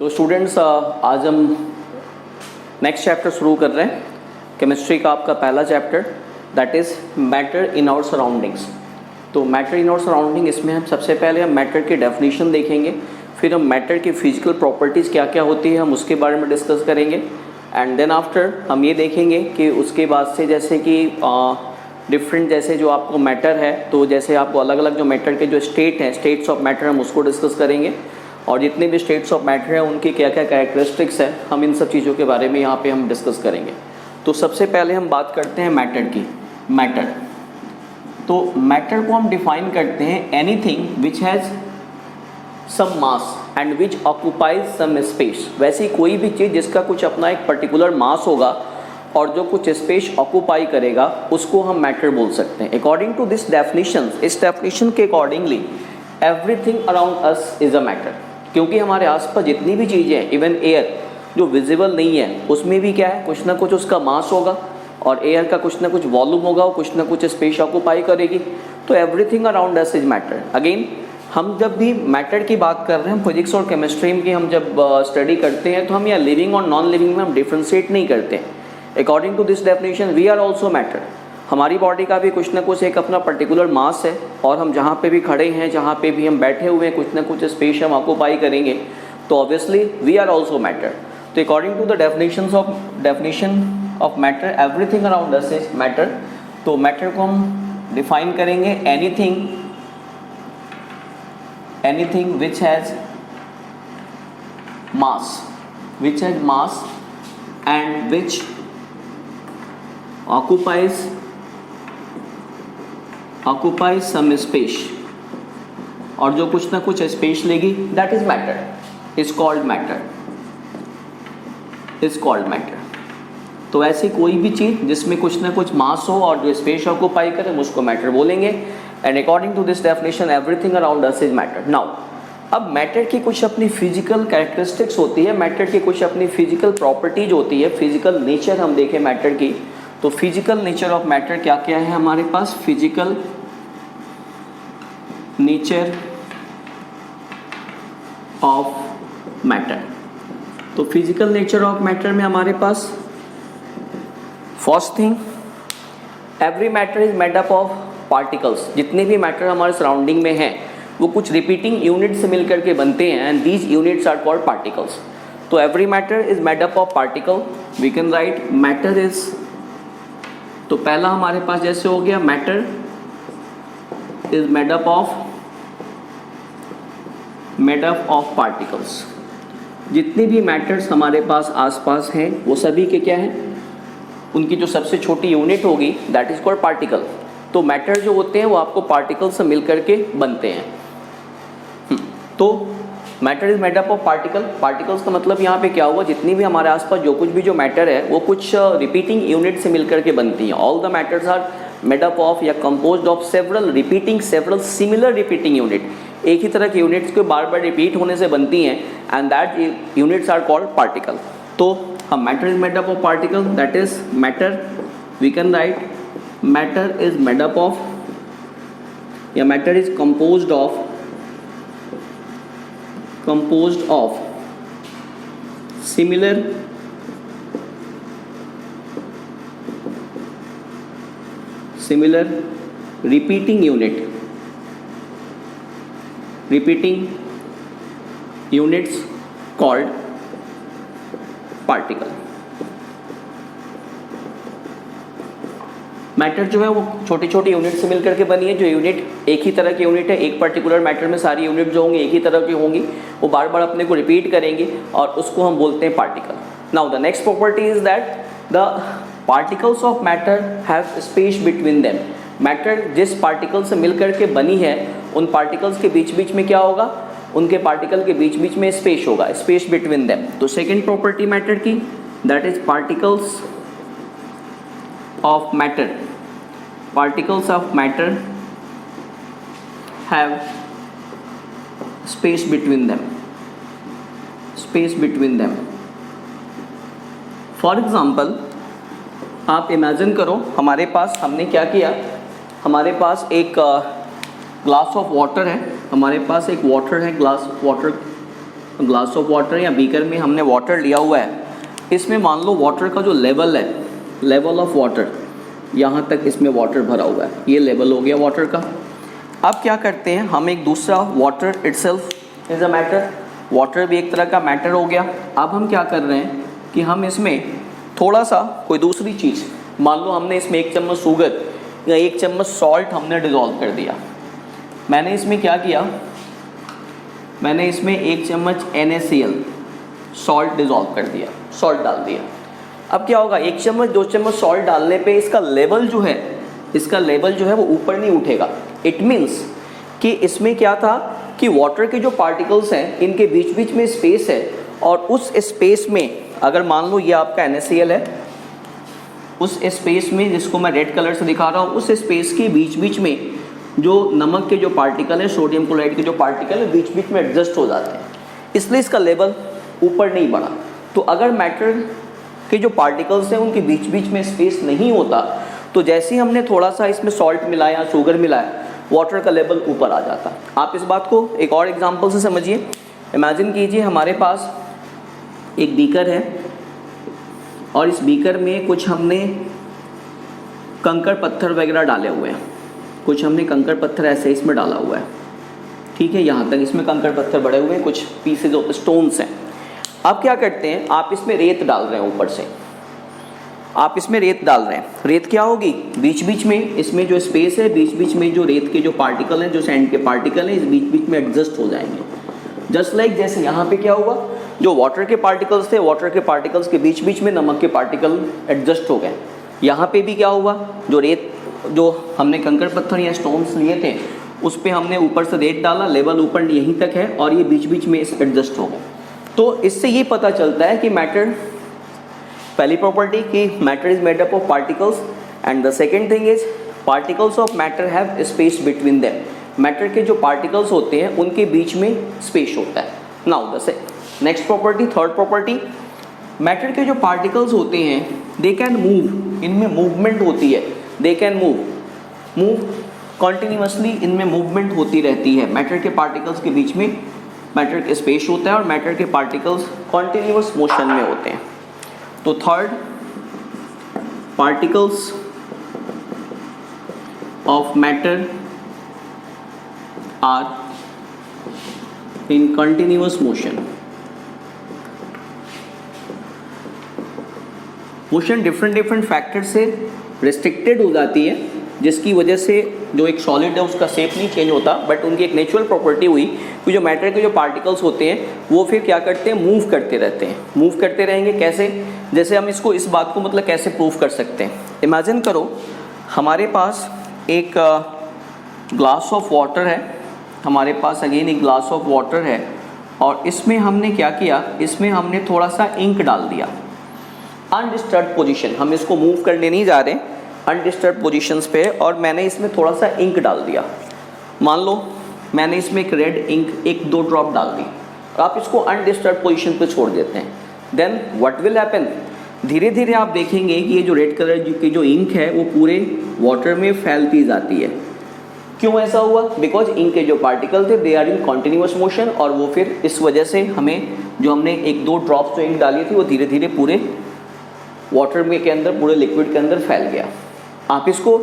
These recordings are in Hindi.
तो स्टूडेंट्स आज हम नेक्स्ट चैप्टर शुरू कर रहे हैं केमिस्ट्री का। आपका पहला chapter that is matter in our surroundings. तो मैटर इन आवर सराउंडिंग, इसमें हम सबसे पहले हम मैटर की डेफिनेशन देखेंगे, फिर हम मैटर की फिजिकल प्रॉपर्टीज़ क्या क्या होती है हम उसके बारे में डिस्कस करेंगे। एंड देन आफ्टर हम ये देखेंगे कि उसके बाद से जैसे कि डिफरेंट जैसे जो आपको मैटर है, तो जैसे आपको अलग अलग जो मैटर के जो स्टेट हैं, स्टेट्स ऑफ मैटर, हम उसको डिस्कस करेंगे। और जितने भी स्टेट्स ऑफ मैटर हैं उनकी क्या क्या कैरेक्टरिस्टिक्स हैं, हम इन सब चीज़ों के बारे में यहाँ पे हम डिस्कस करेंगे। तो सबसे पहले हम बात करते हैं मैटर की। मैटर, तो मैटर को हम डिफाइन करते हैं anything which has some mass and which occupies some space. वैसी कोई भी चीज़ जिसका कुछ अपना एक पर्टिकुलर मास होगा और जो कुछ स्पेस ऑक्यूपाई करेगा उसको हम मैटर बोल सकते हैं। अकॉर्डिंग टू दिस डेफिनेशन, इस डेफिनेशन के accordingly everything around us is a matter. क्योंकि हमारे आसपास जितनी भी चीज़ें हैं, इवन एयर जो विजिबल नहीं है उसमें भी क्या है, कुछ ना कुछ उसका मास होगा और एयर का कुछ ना कुछ वॉल्यूम होगा, वो कुछ ना कुछ स्पेस ऑक्यूपाई करेगी। तो everything around us is matter. Again हम जब भी मैटर की बात कर रहे हैं, फिजिक्स और केमिस्ट्री की हम जब स्टडी करते हैं तो हम यहाँ लिविंग और नॉन लिविंग में हम डिफ्रेंशिएट नहीं करते हैं। According to this definition we are also matter. हमारी बॉडी का भी कुछ ना कुछ एक अपना पर्टिकुलर मास है और हम जहाँ पे भी खड़े हैं, जहाँ पे भी हम बैठे हुए हैं, कुछ ना कुछ स्पेस हम ऑक्यूपाई करेंगे, तो obviously we are also matter. तो according to the definition of matter, everything around us is matter. तो मैटर को हम डिफाइन करेंगे anything which has mass and which occupies some space, और जो कुछ ना कुछ स्पेस लेगी, that is matter, is called matter। तो ऐसी कोई भी चीज़ जिसमें कुछ ना कुछ मास हो और जो स्पेस ऑक्यूपाई करे उसको मैटर बोलेंगे। And according to this definition everything around us is matter. Now अब मैटर की कुछ अपनी फिजिकल कैरेक्टरिस्टिक्स होती है, मैटर की कुछ अपनी फिजिकल प्रॉपर्टीज होती है, फिजिकल नेचर हम देखें मैटर की। तो फिजिकल नेचर ऑफ मैटर क्या क्या है हमारे पास? Physical nature of matter. तो फिजिकल नेचर ऑफ मैटर में हमारे पास first thing, every matter is made up of particles. जितने भी मैटर हमारे सराउंडिंग में हैं वो कुछ रिपीटिंग यूनिट से मिलकर के बनते हैं and these units are called particles. तो every matter is made up of particle. We can write matter is, तो पहला हमारे पास जैसे हो गया matter is made up of particles. जितने भी मैटर्स हमारे पास आसपास हैं वो सभी के क्या हैं, उनकी जो सबसे छोटी यूनिट होगी दैट इज कॉल्ड पार्टिकल। तो मैटर जो होते हैं वो आपको पार्टिकल से मिलकर के बनते हैं। तो matter is made up of particles का मतलब यहाँ पे क्या हुआ, जितनी भी हमारे आसपास जो कुछ भी जो मैटर है वो कुछ रिपीटिंग यूनिट से मिलकर के बनती हैं। All the matters are made up of या composed of several similar repeating unit. एक ही तरह की यूनिट्स को बार बार रिपीट होने से बनती हैं and that units are called particle. तो हम matter is made up of particle, that is matter. We can write matter is made up of या matter is composed of similar repeating units called particle। Matter जो है वो छोटी छोटी यूनिट से मिलकर के बनी है। जो यूनिट एक ही तरह की यूनिट है, एक पर्टिकुलर मैटर में सारी यूनिट जो होंगी एक ही तरह की होंगी, वो बार बार अपने को रिपीट करेंगी और उसको हम बोलते हैं particle. Now the next property is that the particles of matter have space between them. Matter जिस पार्टिकल से मिलकर के बनी है उन पार्टिकल्स के बीच बीच में क्या होगा, उनके पार्टिकल के बीच बीच में स्पेस होगा, स्पेस बिटवीन देम। तो सेकेंड प्रॉपर्टी मैटर की that is particles of matter have space between them। For example आप इमेजिन करो हमारे पास, हमने क्या किया, हमारे पास एक ग्लास ऑफ वाटर है, हमारे पास एक वाटर है, glass water glass of water या बीकर में हमने वाटर लिया हुआ है, इसमें मान लो वाटर का जो लेवल है, लेवल ऑफ वाटर, यहाँ तक इसमें वाटर भरा हुआ है, ये लेवल हो गया वाटर का। अब क्या करते हैं हम, एक दूसरा water itself is a matter, water भी एक तरह का मैटर हो गया। अब हम क्या कर रहे हैं कि हम इसमें थोड़ा सा कोई दूसरी चीज़, मान लो हमने इसमें 1 चम्मच शुगर या 1 चम्मच सॉल्ट हमने डिज़ोल्व कर दिया। मैंने इसमें क्या किया, मैंने इसमें 1 चम्मच NaCl सॉल्ट डिज़ोल्व कर दिया, सॉल्ट डाल दिया। अब क्या होगा, 1 चम्मच 2 चम्मच सॉल्ट डालने पे इसका लेवल जो है, इसका लेवल जो है वो ऊपर नहीं उठेगा। इट मीन्स कि इसमें क्या था कि वाटर के जो पार्टिकल्स हैं इनके बीच बीच में स्पेस है, और उस स्पेस में अगर मान लो ये आपका NaCl है, उस स्पेस में जिसको मैं रेड कलर से दिखा रहा हूँ, उस स्पेस के बीच बीच में जो नमक के जो पार्टिकल है, सोडियम क्लोराइड के जो पार्टिकल है, बीच बीच में एडजस्ट हो जाते हैं, इसलिए इसका लेवल ऊपर नहीं बढ़ा। तो अगर मैटर के जो पार्टिकल्स हैं उनके बीच बीच में स्पेस नहीं होता, तो जैसे ही हमने थोड़ा सा इसमें सॉल्ट मिलाया, शुगर मिलाया, वाटर का लेवल ऊपर आ जाता। आप इस बात को एक और एग्जांपल से समझिए। इमेजिन कीजिए हमारे पास एक बीकर है और इस बीकर में कुछ हमने कंकड़ पत्थर वगैरह डाले हुए हैं, कुछ हमने कंकड़ पत्थर ऐसे इसमें डाला हुआ है, ठीक है, यहाँ तक इसमें कंकड़ पत्थर बड़े हुए हैं, कुछ पीसेज ऑफ स्टोन्स हैं। आप क्या करते हैं, आप इसमें रेत डाल रहे हैं, ऊपर से आप इसमें रेत डाल रहे हैं। रेत क्या होगी, बीच बीच में इसमें जो स्पेस है, बीच बीच में जो रेत के जो पार्टिकल हैं, जो सैंड के पार्टिकल हैं, इस बीच बीच में एडजस्ट हो जाएंगे। जस्ट लाइक जैसे यहाँ पे क्या हुआ, जो वाटर के पार्टिकल्स थे, वाटर के पार्टिकल्स के बीच बीच में नमक के पार्टिकल एडजस्ट हो गए। यहाँ पे भी क्या हुआ, जो रेत, जो हमने कंकड़ पत्थर या स्टोन्स लिए थे, उस पर हमने ऊपर से रेत डाला, लेवल ऊपर यहीं तक है, और ये बीच बीच में एडजस्ट हो गए। तो इससे ये पता चलता है कि मैटर, पहली प्रॉपर्टी कि matter is made up of particles, and the second thing is particles of matter have space between them. Matter के जो पार्टिकल्स होते हैं उनके बीच में स्पेस होता है। Now the next property, third property, matter के जो पार्टिकल्स होते हैं दे कैन मूव, इनमें मूवमेंट होती है, दे कैन मूव कॉन्टिन्यूसली, इनमें मूवमेंट होती रहती है। मैटर के पार्टिकल्स के बीच में मैटर के स्पेस होता है और मैटर के पार्टिकल्स कॉन्टिन्यूस मोशन में होते हैं। तो third, particles of matter are in continuous motion. Motion different factor से रिस्ट्रिक्टेड हो जाती है, जिसकी वजह से जो एक सॉलिड है उसका शेप नहीं चेंज होता, बट उनकी एक नेचुरल प्रॉपर्टी हुई कि जो मैटर के जो पार्टिकल्स होते हैं वो फिर क्या करते हैं, मूव करते रहते हैं। मूव करते रहेंगे कैसे, जैसे हम इसको, इस बात को मतलब कैसे प्रूव कर सकते हैं। इमेजिन करो हमारे पास एक ग्लास ऑफ वाटर है, हमारे पास अगेन एक ग्लास ऑफ वाटर है, और इसमें हमने क्या किया, इसमें हमने थोड़ा सा इंक डाल दिया, अनडिस्टर्ब पोजीशन, हम इसको मूव करने नहीं जा रहे, अनडिस्टर्ब पोजीशंस पे, और मैंने इसमें थोड़ा सा इंक डाल दिया। मान लो मैंने इसमें एक रेड इंक 1-2 ड्रॉप डाल दी, और आप इसको अनडिस्टर्ब पोजीशन पे छोड़ देते हैं। देन व्हाट विल हैपन, धीरे धीरे आप देखेंगे कि ये जो रेड कलर की जो इंक है वो पूरे वाटर में फैलती जाती है। क्यों ऐसा हुआ, बिकॉज इंक के जो पार्टिकल थे they are in continuous motion, और वो फिर इस वजह से हमें जो हमने 1-2 ड्रॉप्स जो इंक डाली थी वो धीरे धीरे पूरे वाटर में के अंदर, पूरे लिक्विड के अंदर फैल गया। आप इसको,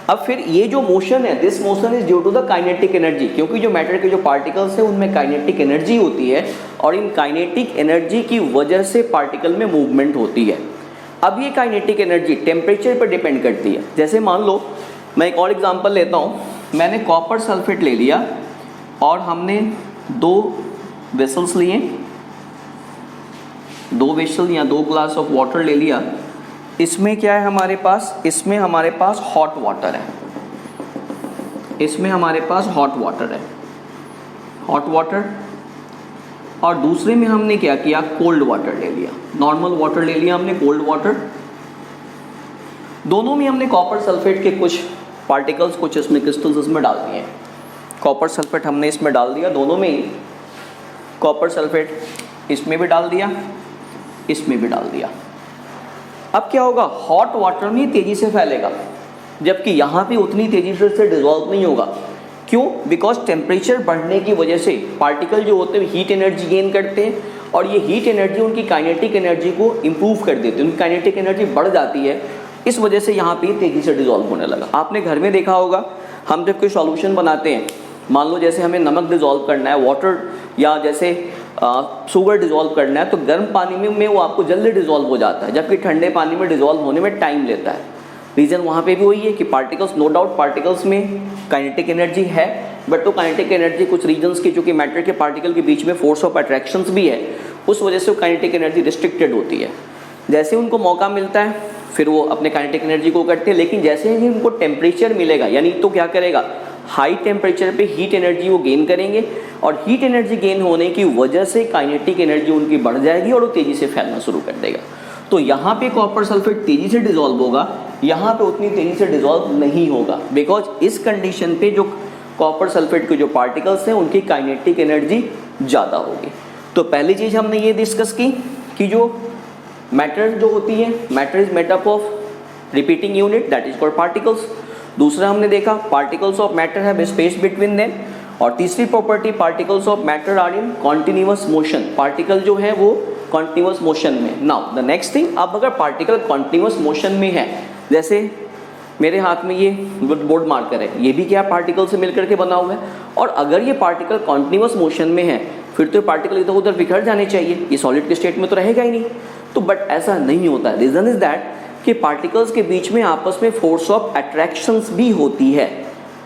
अब फिर ये जो मोशन है, this motion is due to the kinetic energy, क्योंकि जो मैटर के जो पार्टिकल्स हैं उनमें काइनेटिक एनर्जी होती है, और इन काइनेटिक एनर्जी की वजह से पार्टिकल में मूवमेंट होती है। अब ये काइनेटिक एनर्जी टेम्परेचर पर डिपेंड करती है। जैसे मान लो मैं एक और एग्जांपल लेता हूँ, मैंने कॉपर सल्फेट ले लिया और हमने 2 वेसल्स लिए, 2 वेसल या 2 ग्लास ऑफ वाटर ले लिया। इसमें क्या है हमारे पास, इसमें हमारे पास हॉट वाटर है, इसमें हमारे पास हॉट वाटर है, हॉट वाटर, और दूसरे में हमने क्या किया, कोल्ड वाटर ले लिया, नॉर्मल वाटर ले लिया हमने, कोल्ड वाटर। दोनों में हमने कॉपर सल्फेट के कुछ पार्टिकल्स, कुछ इसमें क्रिस्टल्स इसमें डाल दिए। कॉपर सल्फेट हमने इसमें डाल दिया, दोनों में ही कॉपर सल्फेट, इसमें भी डाल दिया, इसमें भी डाल दिया। अब क्या होगा, हॉट वाटर में तेज़ी से फैलेगा, जबकि यहाँ पे उतनी तेज़ी से डिजॉल्व नहीं होगा। क्यों? बिकॉज टेम्परेचर बढ़ने की वजह से पार्टिकल जो होते हैं हीट एनर्जी गेन करते हैं और ये हीट एनर्जी उनकी काइनेटिक एनर्जी को इम्प्रूव कर देती है, उनकी काइनेटिक एनर्जी बढ़ जाती है। इस वजह से यहाँ पे तेज़ी से डिजॉल्व होने लगा। आपने घर में देखा होगा, हम जब कोई सॉल्यूशन बनाते हैं, मान लो जैसे हमें नमक डिजॉल्व करना है, वाटर या जैसे शुगर डिजॉल्व करना है, तो गर्म पानी में वो आपको जल्दी डिजॉल्व हो जाता है, जबकि ठंडे पानी में डिजॉल्व होने में टाइम लेता है। रीज़न वहाँ पे भी वही है कि पार्टिकल्स, नो डाउट पार्टिकल्स में काइनेटिक एनर्जी है, बट तो काइनेटिक एनर्जी कुछ रीजन्स की, चूँकि मैटर के पार्टिकल के बीच में फोर्स ऑफ अट्रैक्शंस भी है, उस वजह से वो काइनेटिक एनर्जी रिस्ट्रिक्टेड होती है। जैसे उनको मौका मिलता है फिर वो अपने काइनेटिक एनर्जी को करते हैं, लेकिन जैसे ही उनको टेम्परेचर मिलेगा, यानी तो क्या करेगा, हाई टेम्परेचर पे हीट एनर्जी वो गेन करेंगे और हीट एनर्जी गेन होने की वजह से काइनेटिक एनर्जी उनकी बढ़ जाएगी और वो तेज़ी से फैलना शुरू कर देगा। तो यहाँ पे कॉपर सल्फेट तेज़ी से डिजॉल्व होगा, यहाँ पे उतनी तेज़ी से डिजॉल्व नहीं होगा, बिकॉज इस कंडीशन पे जो कॉपर सल्फेट के जो पार्टिकल्स हैं उनकी काइनेटिक एनर्जी ज़्यादा होगी। तो पहली चीज़ हमने ये डिस्कस की कि जो मैटर जो होती है, matter is made up of repeating unit that is called particles. दूसरा हमने देखा particles of matter have space between them, और तीसरी property particles of matter are in continuous motion, particle जो है वो कॉन्टिन्यूअस मोशन में। नाउ द नेक्स्ट थिंग, अब अगर पार्टिकल कॉन्टिन्यूअस मोशन में है, जैसे मेरे हाथ में ये बोर्ड मार्कर है, ये भी क्या पार्टिकल से मिलकर के बना हुआ है, और अगर ये पार्टिकल कॉन्टिन्यूअस मोशन में है फिर तो पार्टिकल इधर उधर बिखर जाने चाहिए, ये सॉलिड के स्टेट में तो रहेगा ही नहीं। तो बट ऐसा नहीं होता है। रीज़न इज दैट कि पार्टिकल्स के बीच में आपस में फोर्स ऑफ अट्रैक्शंस भी होती है,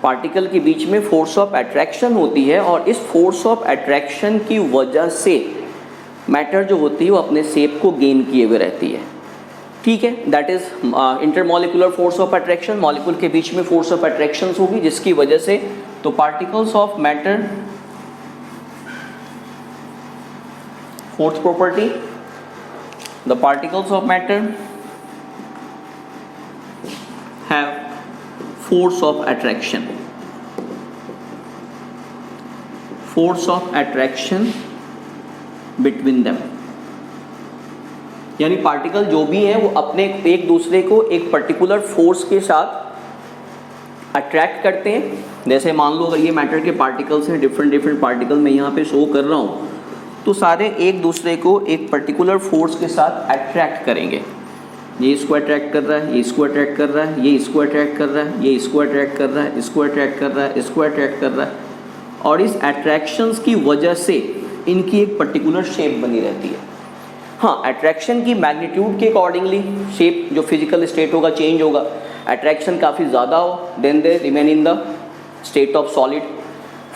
पार्टिकल के बीच में फोर्स ऑफ अट्रैक्शन होती है, और इस फोर्स ऑफ अट्रैक्शन की वजह से मैटर जो होती है वो अपने शेप को गेन किए हुए रहती है। ठीक है, that is intermolecular force of attraction, molecule के बीच में फोर्स ऑफ अट्रैक्शन होगी जिसकी वजह से तो particles of matter, fourth property, the particles of matter have force of attraction, force of attraction between them, यानी पार्टिकल जो भी है वो अपने एक दूसरे को एक पर्टिकुलर फोर्स के साथ अट्रैक्ट करते हैं। जैसे मान लो अगर ये मैटर के पार्टिकल्स हैं, डिफरेंट पार्टिकल मैं यहाँ पे शो कर रहा हूँ, तो सारे एक दूसरे को एक पर्टिकुलर फोर्स के साथ अट्रैक्ट करेंगे। ये इसको अट्रैक्ट कर रहा है, ये इसको अट्रैक्ट कर रहा है, ये इसको अट्रैक्ट कर रहा है, ये इसको अट्रैक्ट कर रहा है, इसको अट्रैक्ट कर रहा है, इसको अट्रैक्ट कर रहा है, और इस अट्रैक्शंस की वजह से इनकी एक पर्टिकुलर शेप बनी रहती है। हाँ, अट्रैक्शन की मैग्नीट्यूड के अकॉर्डिंगली शेप जो फिजिकल स्टेट होगा चेंज होगा। अट्रैक्शन काफ़ी ज़्यादा हो then they remain in the state of solid,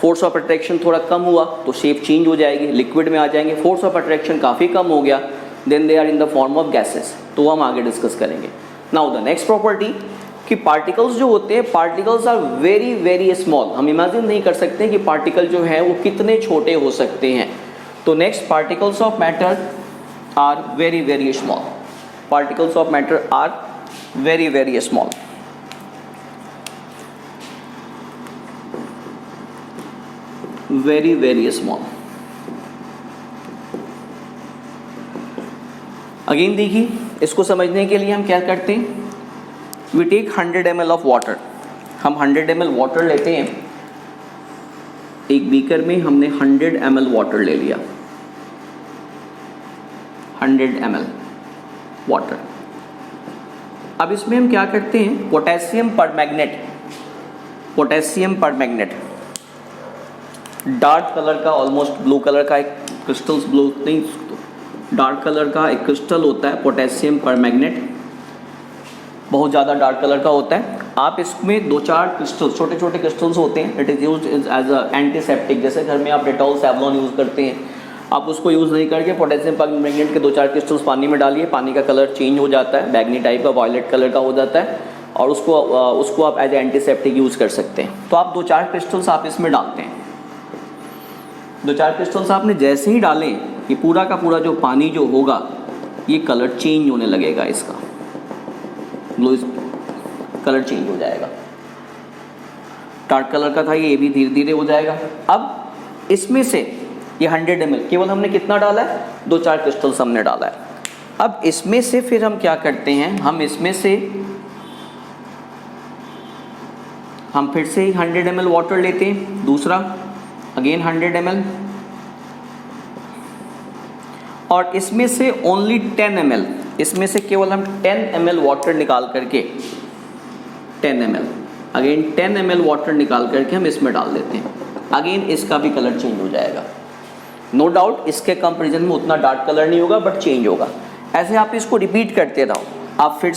force of attraction थोड़ा कम हुआ तो शेप चेंज हो जाएगी, लिक्विड में आ जाएंगे। फोर्स ऑफ अट्रैक्शन काफ़ी कम हो गया then they are in the form of gases, तो हम आगे डिस्कस करेंगे। नाउ द नेक्स्ट प्रॉपर्टी कि पार्टिकल्स जो होते हैं, particles are very very small. हम इमेजिन नहीं कर सकते कि पार्टिकल जो है वो कितने छोटे हो सकते हैं। तो next, particles of matter are very very small, particles of matter are very very small. Very very small. Again देखिए, इसको समझने के लिए हम क्या करते हैं, we take 100 ml of water. हम 100 ml वाटर लेते हैं, एक बीकर में हमने 100 ml वाटर ले लिया, 100 ml वाटर। अब इसमें हम क्या करते हैं, potassium permanganate, potassium permanganate dark colour का, ऑलमोस्ट ब्लू कलर का एक क्रिस्टल्स, ब्लू नहीं, डार्क कलर का एक क्रिस्टल होता है पोटेशियम परमैंगनेट, बहुत ज़्यादा डार्क कलर का होता है। आप इसमें 2-4 क्रिस्टल्स, छोटे छोटे क्रिस्टल्स होते हैं। It is used as a antiseptic. जैसे घर में आप डेटॉल सैवलॉन यूज़ करते हैं, आप उसको यूज़ नहीं करके पोटेशियम परमैंगनेट के 2-4 क्रिस्टल्स पानी में डालिए, पानी का कलर चेंज हो जाता है, बैगनी टाइप का, वायलेट कलर का हो जाता है, और उसको आप एज ए एंटीसेप्टिक यूज़ कर सकते हैं। तो आप 2-4 क्रिस्टल्स आप इसमें डालते हैं। 2-4 क्रिस्टल्स आपने जैसे ही डालें, ये पूरा का पूरा जो पानी जो होगा ये कलर चेंज होने लगेगा, इसका ब्लू कलर चेंज हो जाएगा। डार्क कलर का था ये भी धीरे धीरे हो जाएगा। अब इसमें से ये 100 ml केवल हमने कितना डाला है, 2-4 क्रिस्टल्स हमने डाला है। अब इसमें से फिर हम क्या करते हैं, हम इसमें से हम फिर से 100 ml वाटर लेते हैं, दूसरा अगेन 100 ml, और इसमें से ओनली 10 ml, इसमें से केवल हम 10 ml वाटर निकाल करके 10 ml अगेन 10 ml वाटर निकाल करके हम इसमें डाल देते हैं। अगेन इसका भी कलर चेंज हो जाएगा। नो डाउट इसके कंपैरिजन में उतना डार्क कलर नहीं होगा, बट चेंज होगा। ऐसे आप इसको रिपीट करते रहो। आप फिर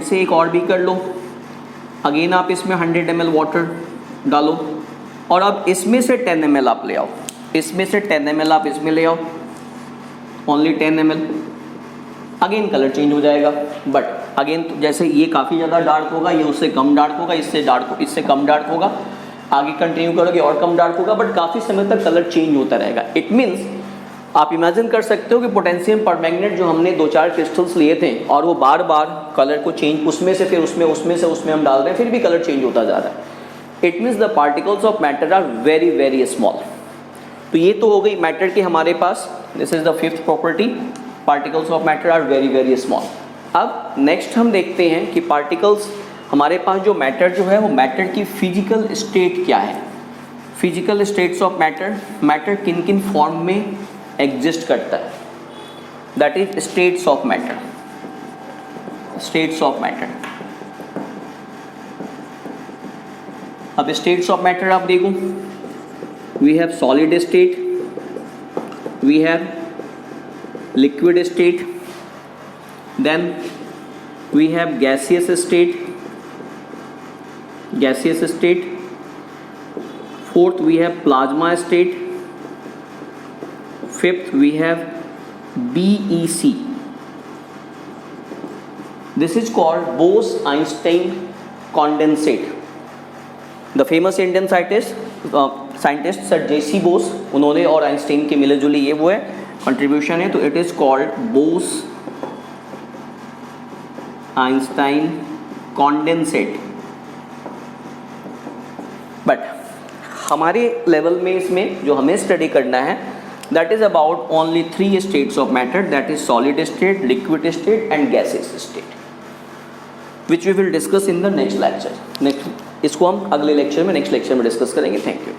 से एक और भी कर लो। अगेन आप इसमें 100 ml वाटर डालो, और अब इसमें से 10 ml आप ले आओ, इसमें से 10 ml आप इसमें ले आओ, only 10 ml। Again colour change हो जाएगा, बट अगेन जैसे ये काफ़ी ज़्यादा डार्क होगा, ये उससे कम डार्क होगा, इससे कम डार्क होगा, आगे कंटिन्यू करोगे और कम डार्क होगा, बट काफ़ी समय तक कलर चेंज होता रहेगा। इट मीन्स आप इमेजिन कर सकते हो कि पोटेशियम परमैंगनेट जो हमने 2-4 क्रिस्टल्स लिए थे और वो बार बार कलर को चेंज, उसमें से फिर उसमें हम डाल रहे हैं, फिर भी कलर चेंज होता जा रहा है। It means the particles of matter are very very small. तो ये तो हो गई मैटर के हमारे पास, this is the fifth property, particles of matter are very very small. अब नेक्स्ट हम देखते हैं कि पार्टिकल्स हमारे पास जो मैटर जो है वो मैटर की फिजिकल स्टेट क्या है। Physical states of matter, matter किन किन फॉर्म में एग्जिस्ट करता है, that is states of matter. States of matter, अब स्टेट्स ऑफ मैटर आप देखो, we have solid state, we have liquid state, then we have gaseous state, fourth we have plasma state, fifth we have BEC. This is called Bose-Einstein condensate. The famous Indian scientist Sir J.C. Bose, उन्होंने और आइंस्टाइन के मिले जुले ये वो है कंट्रीब्यूशन है, तो it is called Bose Einstein condensate. But हमारे लेवल में इसमें जो हमें स्टडी करना है, that is about only 3 states of matter, that is solid state, liquid state and gaseous state, which we will discuss in the next lecture. इसको हम अगले लेक्चर में, नेक्स्ट लेक्चर में डिस्कस करेंगे। Thank you.